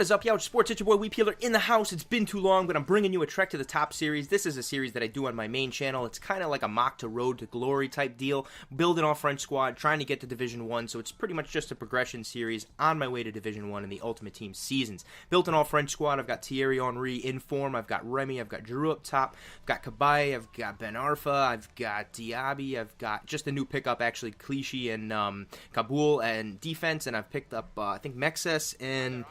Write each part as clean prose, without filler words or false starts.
is up, Youch Sports? It's your boy Weepeeler in the house. It's been too long, but I'm bringing you a Trek to the Top series. This is a series that I do on my main channel. It's kind of like a mock to Road to Glory type deal. Building all French squad, trying to get to Division 1, so it's pretty much just a progression series on my way to Division 1 in the Ultimate Team seasons. Built an all French squad. I've got Thierry Henry in form. I've got Remy. I've got Giroud up top. I've got Cabaye. I've got Ben Arfa. I've got Diaby. I've got just a new pickup, actually, Clichy and Kabul and defense, and I've picked up, I think, Mexes and...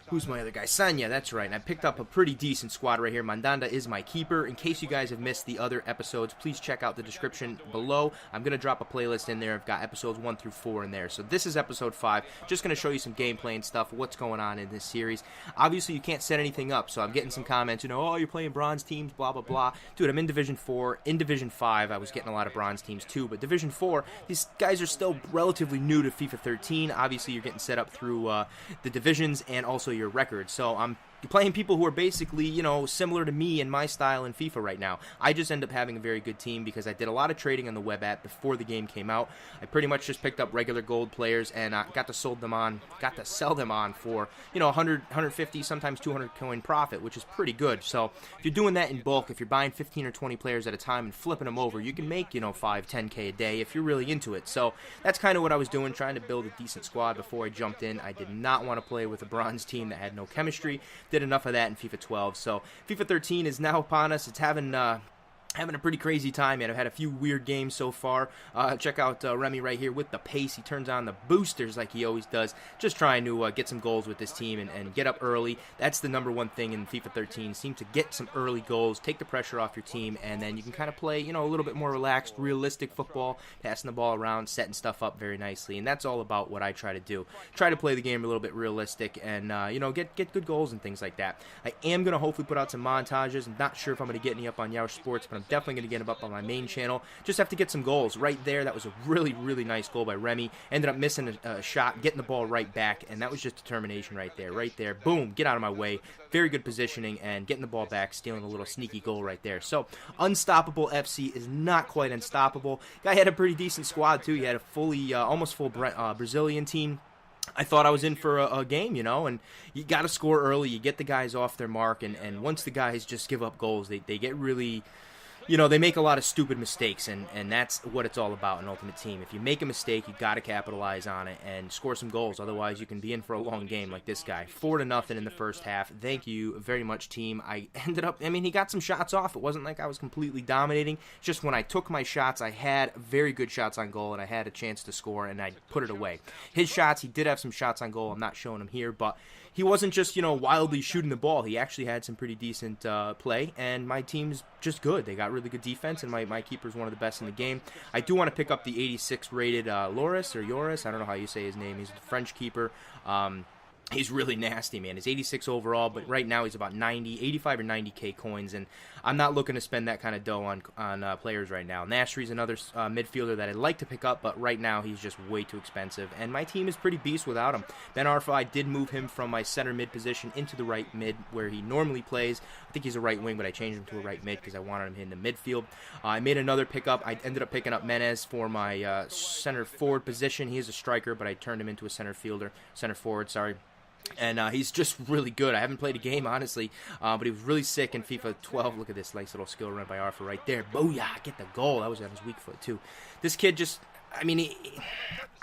who's my other guy? Sanya, that's right. And I picked up a pretty decent squad right here. Mandanda is my keeper. In case you guys have missed the other episodes, please check out the description below. I'm going to drop a playlist in there. I've got episodes 1 through 4 in there. So this is episode 5. Just going to show you some gameplay and stuff, what's going on in this series. Obviously, you can't set anything up, so I'm getting some comments, oh, you're playing bronze teams, blah, blah, blah. Dude, I'm in Division 4. In Division 5, I was getting a lot of bronze teams too, but Division 4, these guys are still relatively new to FIFA 13. Obviously, you're getting set up through the divisions and also your records. So I'm playing people who are basically, similar to me and my style in FIFA right now. I just end up having a very good team because I did a lot of trading on the web app before the game came out. I pretty much just picked up regular gold players and got to sell them on for, 100, 150, sometimes 200 coin profit, which is pretty good. So if you're doing that in bulk, if you're buying 15 or 20 players at a time and flipping them over, you can make, 5, 10K a day if you're really into it. So that's kind of what I was doing, trying to build a decent squad before I jumped in. I did not want to play with a bronze team that had no chemistry. Did enough of that in FIFA 12. So FIFA 13 is now upon us. It's having a pretty crazy time, man. I've had a few weird games so far. Check out Remy right here with the pace. He turns on the boosters like he always does. Just trying to get some goals with this team and get up early. That's the number one thing in FIFA 13. Seem to get some early goals, take the pressure off your team, and then you can kind of play, a little bit more relaxed, realistic football, passing the ball around, setting stuff up very nicely. And that's all about what I try to do. Try to play the game a little bit realistic and, get good goals and things like that. I am going to hopefully put out some montages. I'm not sure if I'm going to get any up on YEOUSCH Sports, but I'm definitely going to get them up on my main channel. Just have to get some goals. Right there, that was a really, really nice goal by Remy. Ended up missing a shot, getting the ball right back, and that was just determination right there. Right there, boom, get out of my way. Very good positioning, and getting the ball back, stealing a little sneaky goal right there. So, Unstoppable FC is not quite unstoppable. Guy had a pretty decent squad, too. He had a fully, almost full Brazilian team. I thought I was in for a game, and you got to score early. You get the guys off their mark, and once the guys just give up goals, they get really... they make a lot of stupid mistakes, and that's what it's all about in Ultimate Team. If you make a mistake, you got to capitalize on it and score some goals. Otherwise, you can be in for a long game like this guy. 4-0 in the first half. Thank you very much, team. I ended up, he got some shots off. It wasn't like I was completely dominating. Just when I took my shots, I had very good shots on goal, and I had a chance to score, and I put it away. His shots, he did have some shots on goal. I'm not showing them here, but he wasn't just, wildly shooting the ball. He actually had some pretty decent play, and my team's just good. They got really good defense, and my keeper's one of the best in the game. I do want to pick up the 86 rated Loris, I don't know how you say his name. He's the French keeper. He's really nasty, man. He's 86 overall, but right now he's about 85 or 90K coins, and I'm not looking to spend that kind of dough on players right now. Nasri's another midfielder that I'd like to pick up, but right now he's just way too expensive, and my team is pretty beast without him. Ben Arfa, I did move him from my center mid position into the right mid where he normally plays. I think he's a right wing, but I changed him to a right mid because I wanted him in the midfield. I made another pickup. I ended up picking up Menez for my center forward position. He is a striker, but I turned him into a center forward, sorry. And he's just really good. I haven't played a game, honestly, but he was really sick in FIFA 12. Look at this nice little skill run by Arfa right there. Booyah, get the goal. That was on his weak foot, too. This kid just...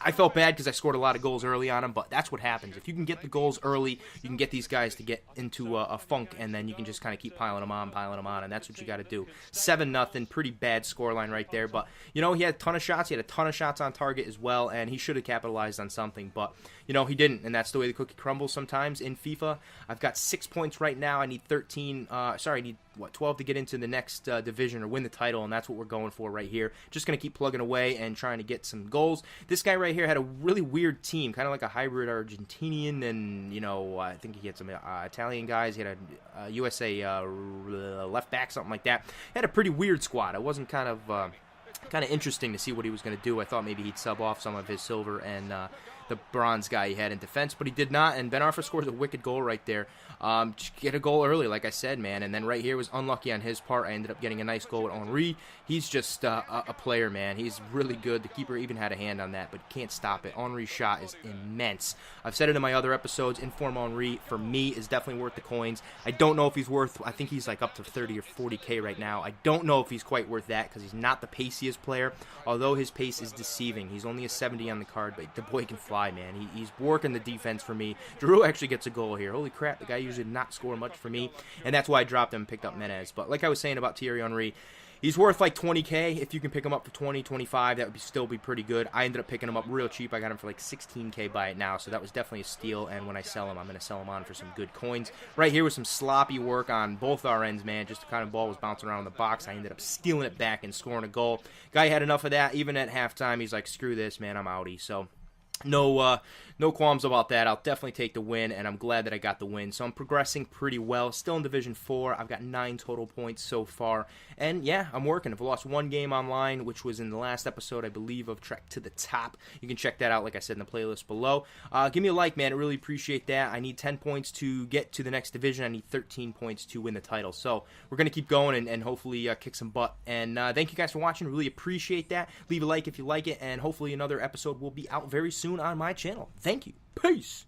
I felt bad because I scored a lot of goals early on him, but that's what happens. If you can get the goals early, you can get these guys to get into a funk, and then you can just kind of keep piling them on, and that's what you got to do. 7-0, pretty bad scoreline right there, but, he had a ton of shots. He had a ton of shots on target as well, and he should have capitalized on something, but, he didn't, and that's the way the cookie crumbles sometimes in FIFA. I've got 6 points right now. I need 12 to get into the next division or win the title, and that's what we're going for right here. Just going to keep plugging away and trying to get some goals. This guy right here had a really weird team, kind of like a hybrid Argentinian and, I think he had some Italian guys. He had a USA left back, something like that. He had a pretty weird squad. It wasn't kind of interesting to see what he was going to do. I thought maybe he'd sub off some of his silver and the bronze guy he had in defense, but he did not, and Ben Arfa scores a wicked goal right there. Get a goal early, like I said, man, and then right here was unlucky on his part. I ended up getting a nice goal with Henry. He's just a player, man. He's really good. The keeper even had a hand on that, but can't stop it. Henry's shot is immense. I've said it in my other episodes. Inform Henry, for me, is definitely worth the coins. I don't know if he's worth, I think he's like up to 30 or 40K right now. I don't know if he's quite worth that because he's not the paciest player, although his pace is deceiving. He's only a 70 on the card, but the boy can fly, man. He's working the defense for me. Giroud actually gets a goal here. Holy crap, the guy usually did not score much for me, and that's why I dropped him and picked up Menez. But like I was saying about Thierry Henry, he's worth like 20K. If you can pick him up for 20, 25, that would still be pretty good. I ended up picking him up real cheap. I got him for like 16K by it now, so that was definitely a steal. And when I sell him, I'm going to sell him on for some good coins. Right here was some sloppy work on both our ends, man. Just the kind of ball was bouncing around in the box. I ended up stealing it back and scoring a goal. Guy had enough of that. Even at halftime, he's like, screw this, man. I'm outie. So no qualms about that. I'll definitely take the win, and I'm glad that I got the win. So I'm progressing pretty well. Still in Division 4. I've got 9 total points so far. And yeah, I'm working. I've lost one game online, which was in the last episode, I believe, of Trek to the Top. You can check that out, like I said, in the playlist below. Give me a like, man. I really appreciate that. I need 10 points to get to the next division. I need 13 points to win the title. So we're going to keep going and hopefully kick some butt. And thank you guys for watching. Really appreciate that. Leave a like if you like it, and hopefully another episode will be out very soon on my channel. Thank you. Peace.